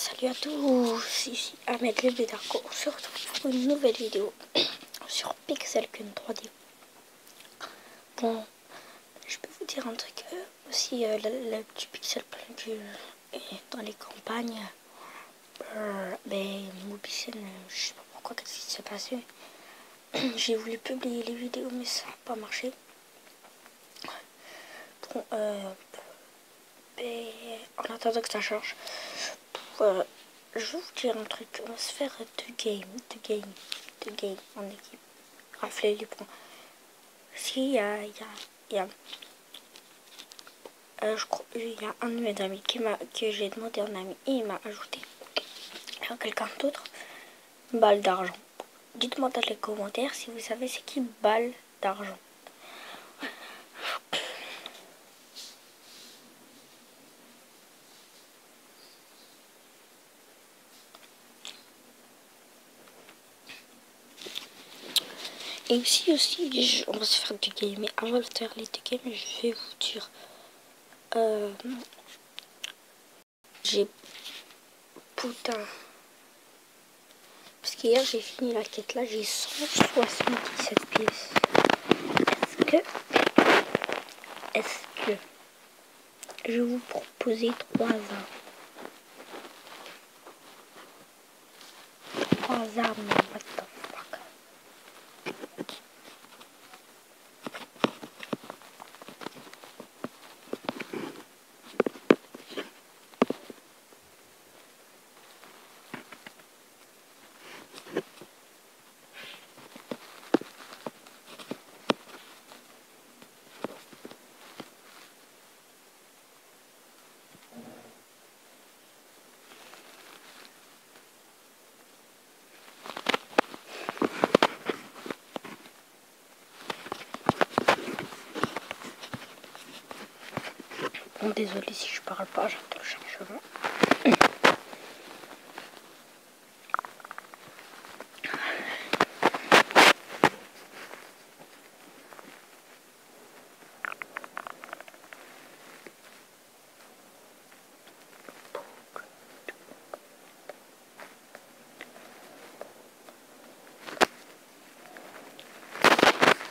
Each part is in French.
Salut à tous, ici Ahmed Le Bédarco. On se retrouve pour une nouvelle vidéo sur Pixelkun 3D. Bon, je peux vous dire un truc aussi, le petit Pixelkun dans les campagnes, Mobicen, je sais pas pourquoi, qu'est-ce qui s'est passé. J'ai voulu publier les vidéos mais ça n'a pas marché. Bon, en attendant que ça change, je vais vous dire un truc. On va se faire deux games en équipe. Rafler les points. Si, je crois, il y a un de mes amis que j'ai demandé en ami et il m'a ajouté quelqu'un d'autre. Balle d'argent. Dites-moi dans les commentaires si vous savez c'est qui Balle d'argent. Et aussi, on va se faire du game. Mais avant de faire les deux games, je vais vous dire. J'ai. Putain. Parce qu'hier, j'ai fini la quête là, j'ai 177 pièces. Est-ce que. Je vais vous proposer 3 armes. 3 armes, what the fuck. Bon, désolé si je parle pas, j'attends le chargement.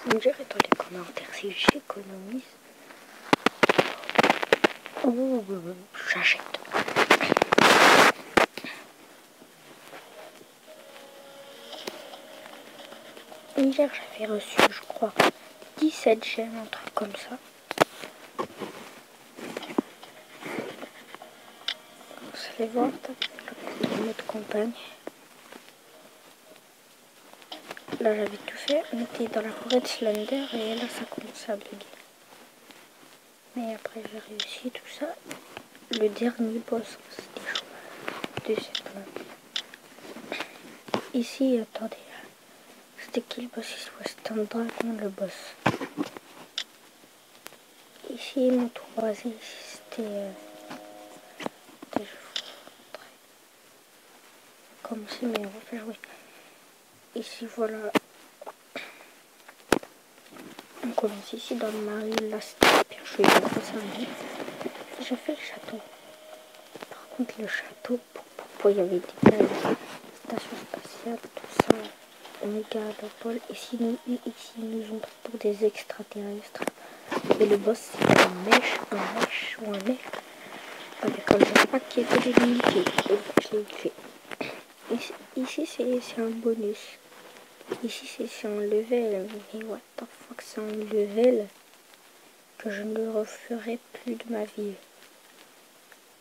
Vous me direz dans les commentaires si j'économise ou j'achète. Hier j'avais reçu, je crois, 17 gemmes, un truc comme ça. Vous allez voir le mode campagne. Là j'avais tout fait, on était dans la forêt de Slender et là ça commençait à bugger. Mais après j'ai réussi tout ça. Le dernier boss, c'était chaud de cette map. Ici, attendez, c'était qui le boss ici? C'était un dragon le boss. Ici mon troisième, c'était... je vous montrer. Comme si, mais on va faire jouer. Ici voilà. On commence ici dans le marine, là c'était hyper chouette, j'ai fait le château. Par contre le château, pourquoi il y avait des stations spatiales, tout ça, mégalopole, ici nous ont pris pour des extraterrestres. Et le boss c'est un mèche avec un jetpack qui était limité, et je l'ai fait. Ici c'est un bonus. Ici c'est un level, mais what the fuck, c'est un level que je ne referai plus de ma vie.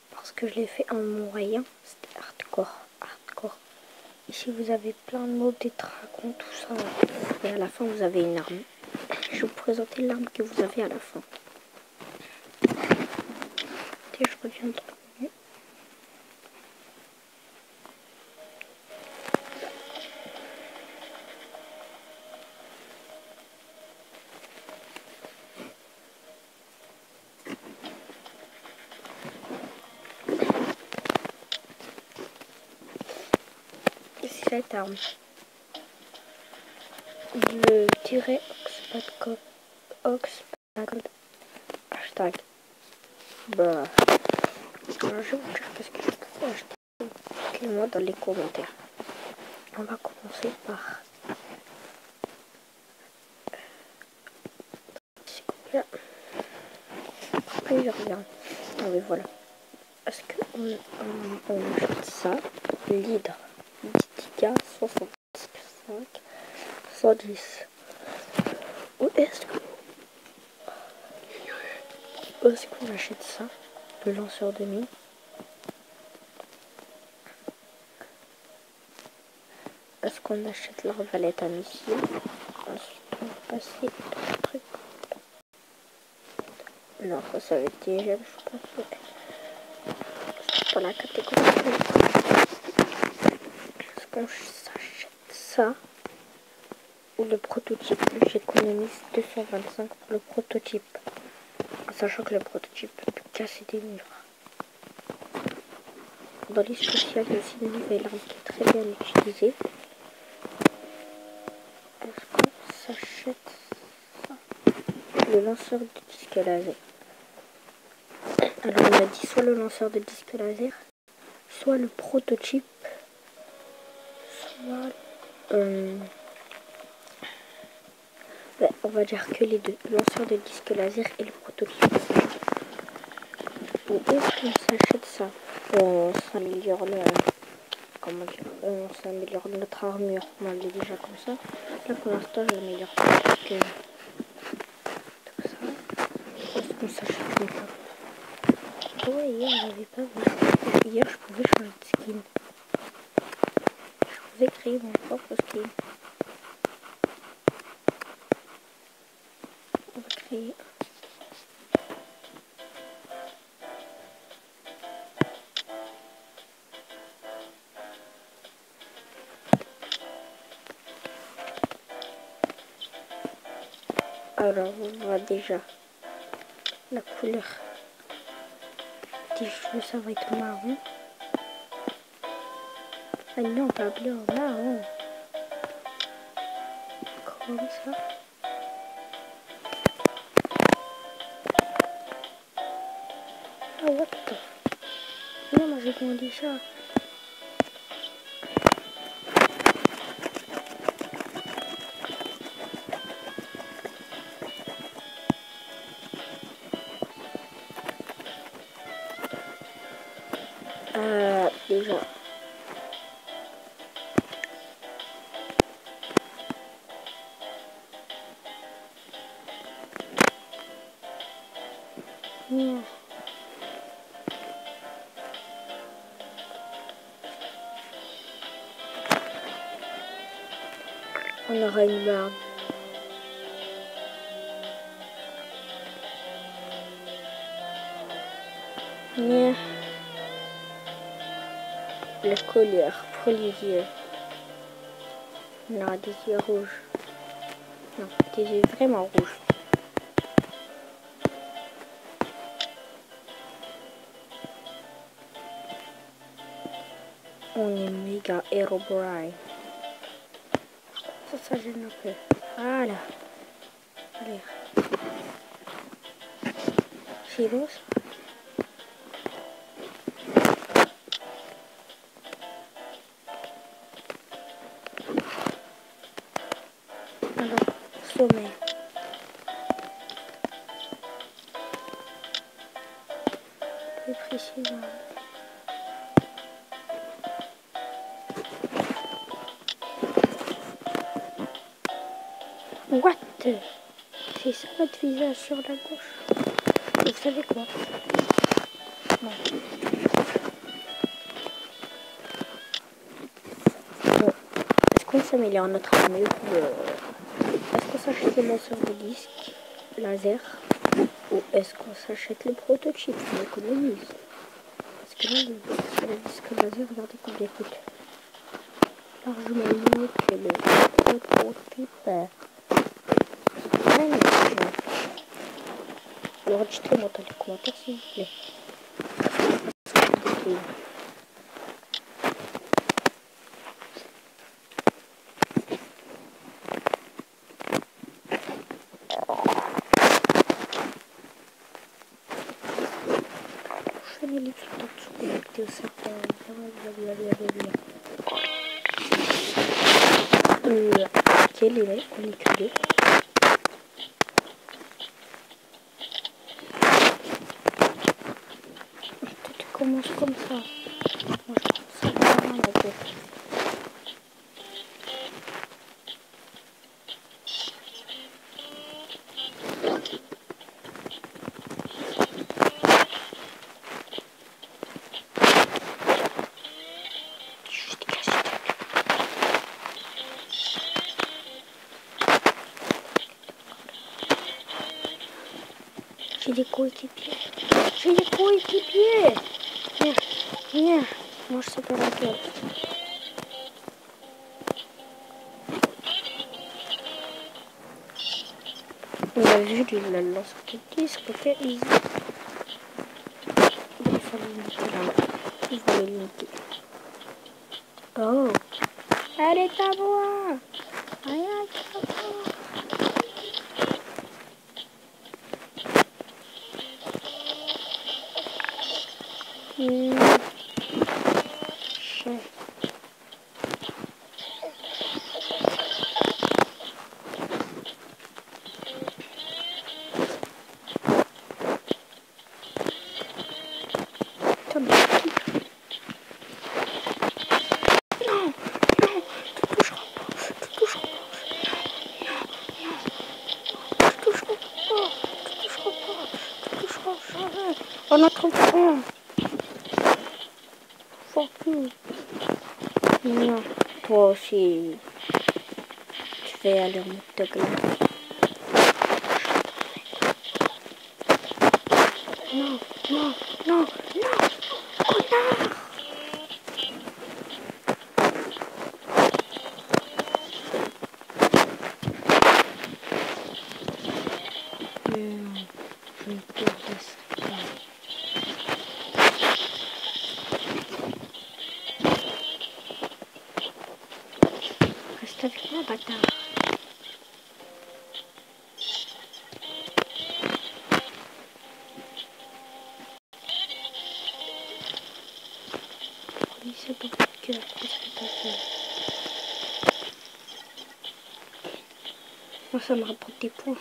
Parce que je l'ai fait en moyen, c'était hardcore. Ici vous avez plein de mobs, des dragons, tout ça. Et à la fin vous avez une arme. Je vais vous présenter l'arme que vous avez à la fin. Et je reviens dans 3 minutes. Cette arme, le tiret Oxpad hashtag. Bah, alors je vais vous dire parce que je peux acheter. moi dans les commentaires. On va commencer par... Plusieurs viandes. Ah oui, voilà. Est-ce qu'on achète ça? Lidl. Ditika 65 110. Ou est-ce qu'on achète ça? Le lanceur de mine. Est-ce qu'on achète l'arbalète à missile? Ensuite, on va passer au truc. Non, ça va être TGM, je pense. C'est pas la catégorie. Est-ce qu'on s'achète ça? Ou le prototype? J'économise 225 pour le prototype. Sachant que le prototype peut casser des murs. Dans les spéciales, il y a aussi une nouvelle arme qui est très bien utilisée. Est-ce qu'on s'achète ça? Le lanceur de disque laser. Alors on a dit soit le lanceur de disque laser, soit le prototype, soit... on va dire que les deux, le lanceur de disque laser et le prototype. Ou est-ce qu'on s'achète ça? On s'améliore comment dire, on s'améliore notre armure. On l'est déjà comme ça. Là pour l'instant je l'améliore pas parce que tout ça. Est-ce qu'on s'achète une fois? Ouais, hier j'avais pas vu. Hier je pouvais changer de skin. Je pouvais créer mon propre skin. On va créer. Alors on voit déjà la couleur des cheveux, ça va être marron. Ah non, pas bleu, marron. Comme ça. Ah what the... Non, moi j'ai demandé ça. Déjà. Yeah. On aura une barbe. Yeah. Le collier pour les yeux. On aura des yeux rouges. Non, des yeux vraiment rouges. On est méga Herobrine. Ça gêne un peu. Voilà. Allez. C'est bon ça? Alors, sommet. Plus précisément. What? C'est ça votre visage sur la gauche? Vous savez quoi? Non. Bon. Est-ce qu'on s'améliore notre armure? Est-ce qu'on s'achète le lanceur de disque laser? Ou est-ce qu'on s'achète le prototype? On économise. Parce que là, le disque laser, regardez combien il coûte. Largement mieux que le prototype. Alors, dites-moi dans les commentaires s'il vous plaît. Je vais les tout en dessous connecté au serveur. Quel est on est que deux. Tu commences comme ça. Moi, je trouve ça vraiment la tête. J'ai des coéquipiers. J'ai des coéquipiers. Viens, viens. Moi, je sais pas laquelle. On a vu, lui, il a lancé un disque. Ok, easy. Il fallait limiter là. Il fallait limiter. Oh. Allez, ta voix. Rien, ta voix. On a trouvé un. Fuck you. Non, toi aussi. Tu vas aller en de glace. Non, non, non, non. Connard. Je ne te laisse pas. Reste avec moi, bâtard. C'est pour que la course est passée. Moi, ça me rapporte des points.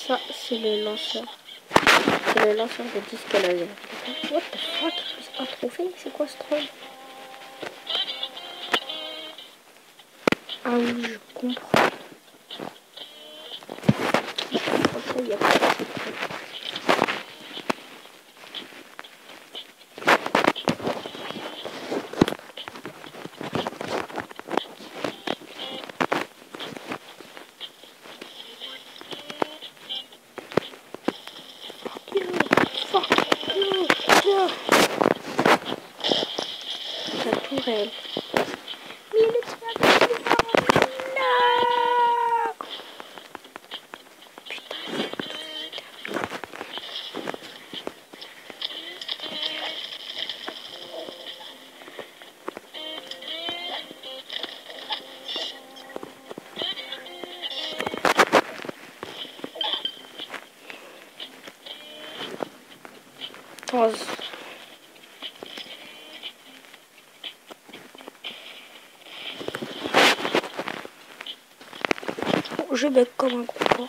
Ça, c'est le lanceur. C'est le lanceur de disque laser. What the fuck? C'est un trophée? C'est quoi ce troll? Ah oui, je comprends. Après, il y a pas de secret. La tourelle. Mais le tien va plus fort. Non. Putain. Pause. Je bug comme un gros porc.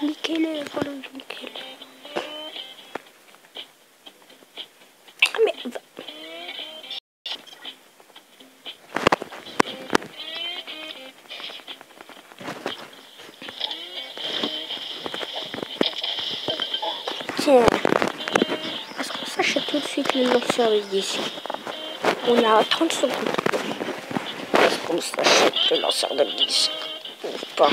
Niquez-le, voilà, niquez-le. Ah mais... Tiens. Est-ce qu'on s'achète tout de suite le lanceur de disque? On a 30 secondes. Est-ce qu'on s'achète le lanceur de disque ou pas?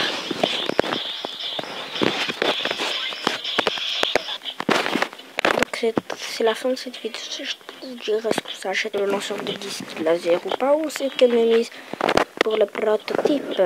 c'est la fin de cette vidéo. Je te dirai est-ce que ça achète le lanceur de disque laser ou pas, ou c'est qu'elle m'a mis pour le prototype.